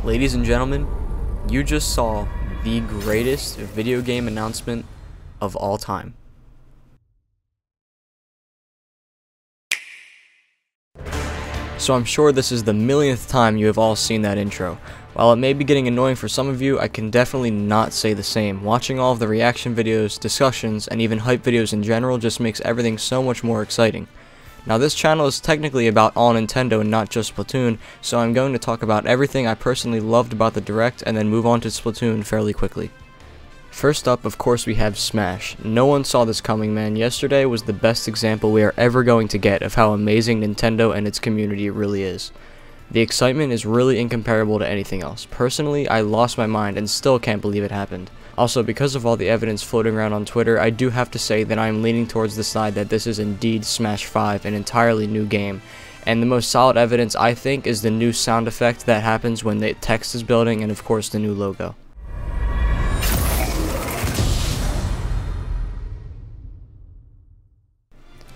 Ladies and gentlemen, you just saw the greatest video game announcement of all time. So I'm sure this is the millionth time you have all seen that intro. While it may be getting annoying for some of you, I can definitely not say the same. Watching all of the reaction videos, discussions, and even hype videos in general just makes everything so much more exciting. Now this channel is technically about all Nintendo and not just Splatoon, so I'm going to talk about everything I personally loved about the Direct and then move on to Splatoon fairly quickly. First up, of course, we have Smash. No one saw this coming, man. Yesterday was the best example we are ever going to get of how amazing Nintendo and its community really is. The excitement is really incomparable to anything else. Personally, I lost my mind and still can't believe it happened. Also, because of all the evidence floating around on Twitter, I do have to say that I am leaning towards the side that this is indeed Smash 5, an entirely new game. And the most solid evidence, I think, is the new sound effect that happens when the text is building and, of course, the new logo.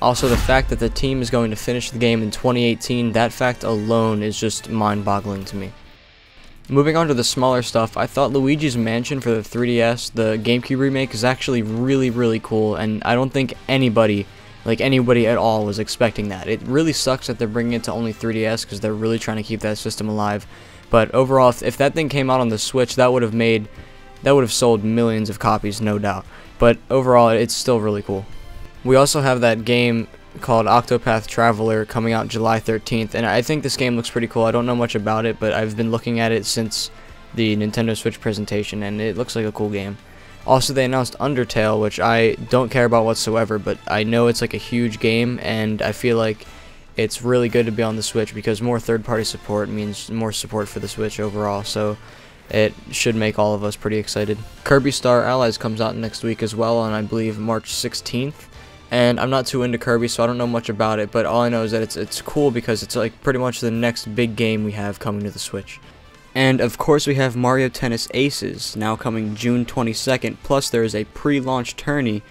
Also, the fact that the team is going to finish the game in 2018, that fact alone is just mind-boggling to me. Moving on to the smaller stuff, I thought Luigi's Mansion for the 3DS, the GameCube remake, is actually really cool, and I don't think anybody at all was expecting that. It really sucks that they're bringing it to only 3DS because they're really trying to keep that system alive. But overall, if that thing came out on the Switch, that would have sold millions of copies, no doubt. But overall, it's still really cool. We also have that game called Octopath Traveler coming out July 13th, and I think this game looks pretty cool. I don't know much about it, but I've been looking at it since the Nintendo Switch presentation, and it looks like a cool game. Also, they announced Undertale, which I don't care about whatsoever, but I know it's like a huge game, and I feel like it's really good to be on the Switch because more third-party support means more support for the Switch overall, so it should make all of us pretty excited. Kirby Star Allies comes out next week as well on, I believe, March 16th. And I'm not too into Kirby, so I don't know much about it, but all I know is that it's cool because it's like pretty much the next big game we have coming to the Switch. And of course we have Mario Tennis Aces, now coming June 22nd, plus there is a pre-launch tourney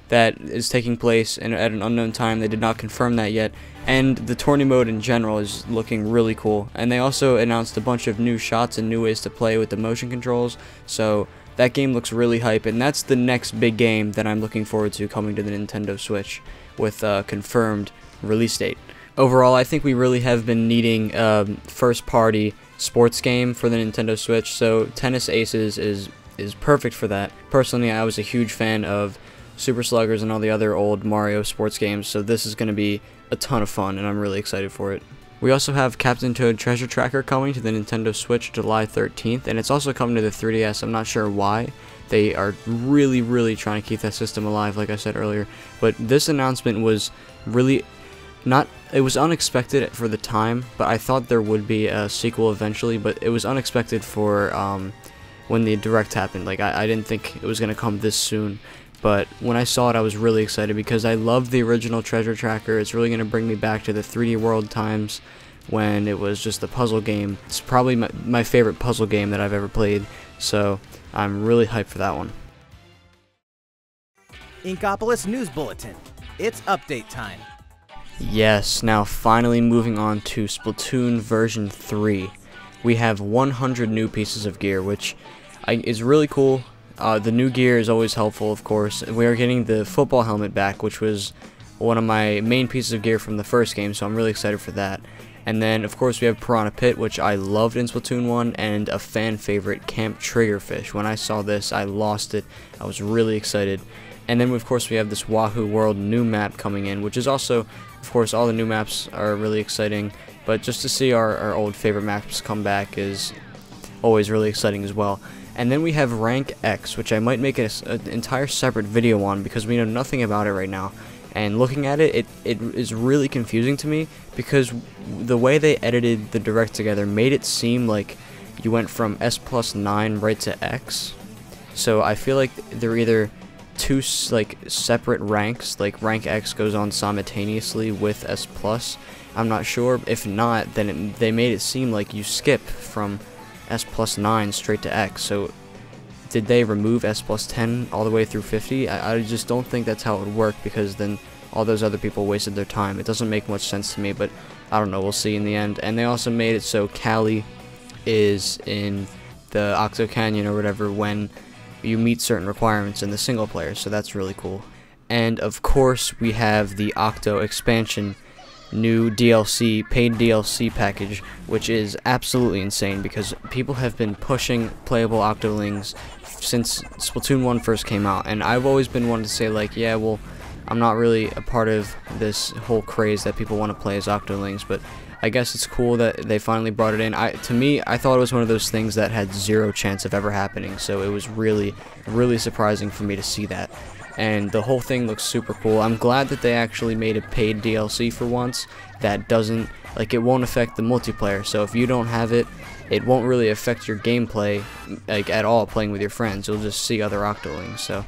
that is taking place at an unknown time. They did not confirm that yet, and the tourney mode in general is looking really cool. And they also announced a bunch of new shots and new ways to play with the motion controls, so that game looks really hype, and that's the next big game that I'm looking forward to coming to the Nintendo Switch with a confirmed release date. Overall, I think we really have been needing a first-party sports game for the Nintendo Switch, so Tennis Aces is perfect for that. Personally, I was a huge fan of Super Sluggers and all the other old Mario sports games, so this is going to be a ton of fun, and I'm really excited for it. We also have Captain Toad Treasure Tracker coming to the Nintendo Switch July 13th, and it's also coming to the 3DS. I'm not sure why. They are really trying to keep that system alive, like I said earlier. But this announcement was really it was unexpected for the time, but I thought there would be a sequel eventually, but it was unexpected for when the Direct happened. Like, I didn't think it was going to come this soon. But when I saw it, I was really excited because I love the original Treasure Tracker. It's really going to bring me back to the 3D World times when it was just a puzzle game. It's probably my favorite puzzle game that I've ever played, so I'm really hyped for that one. Inkopolis News Bulletin. It's update time. Yes, now finally moving on to Splatoon version 3. We have 100 new pieces of gear, which is really cool. The new gear is always helpful, of course. We are getting the football helmet back, which was one of my main pieces of gear from the first game, so I'm really excited for that. And then, of course, we have Piranha Pit, which I loved in Splatoon 1, and a fan favorite, Camp Triggerfish. When I saw this, I lost it. I was really excited. And then, of course, we have this Wahoo World new map coming in, which is also, of course, all the new maps are really exciting. But just to see our old favorite maps come back is always really exciting as well. And then we have Rank X, which I might make an entire separate video on because we know nothing about it right now. And looking at it, it is really confusing to me because the way they edited the Direct together made it seem like you went from S+9 right to X. So I feel like they're either two separate ranks, like Rank X goes on simultaneously with S+. I'm not sure. If not, then they made it seem like you skip from S+9 straight to X. So did they remove S+10 all the way through 50? I just don't think that's how it would work, because then all those other people wasted their time. It doesn't make much sense to me, but I don't know, we'll see in the end. And they also made it so Callie is in the Octo Canyon or whatever when you meet certain requirements in the single player, so that's really cool. And of course we have the Octo expansion new DLC, paid DLC package, which is absolutely insane because people have been pushing playable Octolings since Splatoon 1 first came out, and I've always been one to say like, yeah, well, I'm not really a part of this whole craze that people want to play as Octolings, but I guess it's cool that they finally brought it in. To me, I thought it was one of those things that had zero chance of ever happening, so it was really, really surprising for me to see that. And the whole thing looks super cool. I'm glad that they actually made a paid DLC for once that doesn't, like, it won't affect the multiplayer. So if you don't have it, it won't really affect your gameplay, like, at all playing with your friends. You'll just see other Octolings. So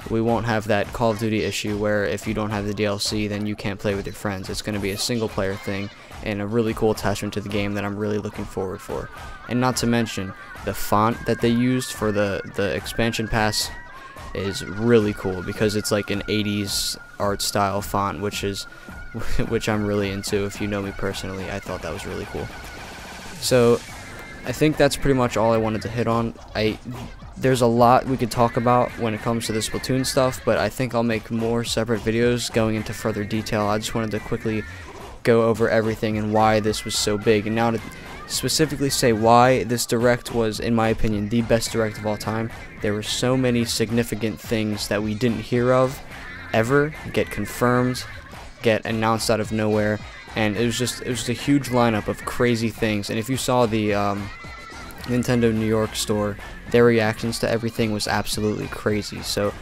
we won't have that Call of Duty issue where if you don't have the DLC, then you can't play with your friends. It's going to be a single player thing and a really cool attachment to the game that I'm really looking forward for. And not to mention, the font that they used for the expansion pass is really cool because it's like an 80s art style font, which I'm really into. If you know me personally, I thought that was really cool. So I think that's pretty much all I wanted to hit on. There's a lot we could talk about when it comes to the Splatoon stuff, but I think I'll make more separate videos going into further detail. I just wanted to quickly go over everything and why this was so big, and now to specifically say why this direct was, in my opinion, the best direct of all time. There were so many significant things that we didn't hear of ever get confirmed, get announced out of nowhere, and it was just a huge lineup of crazy things. And if you saw the Nintendo New York store, their reactions to everything was absolutely crazy. So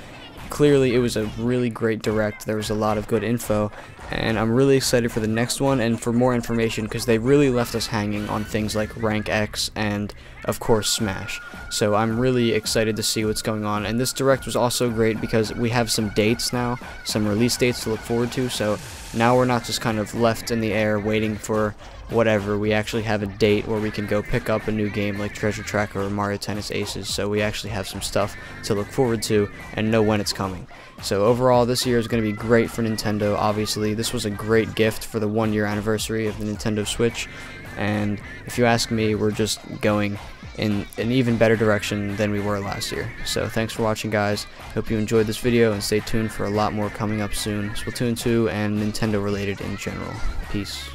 clearly it was a really great direct. There was a lot of good info, and I'm really excited for the next one and for more information because they really left us hanging on things like Rank X and of course Smash. So I'm really excited to see what's going on, and this direct was also great because we have some dates now, some release dates to look forward to. So now we're not just kind of left in the air waiting for whatever. We actually have a date where we can go pick up a new game like Treasure Tracker or Mario Tennis Aces, so we actually have some stuff to look forward to and know when it's coming. So overall, this year is going to be great for Nintendo. Obviously, this was a great gift for the 1-year anniversary of the Nintendo Switch, and if you ask me, we're just going in an even better direction than we were last year. So thanks for watching, guys. Hope you enjoyed this video, and stay tuned for a lot more coming up soon, Splatoon 2 and Nintendo related in general. Peace.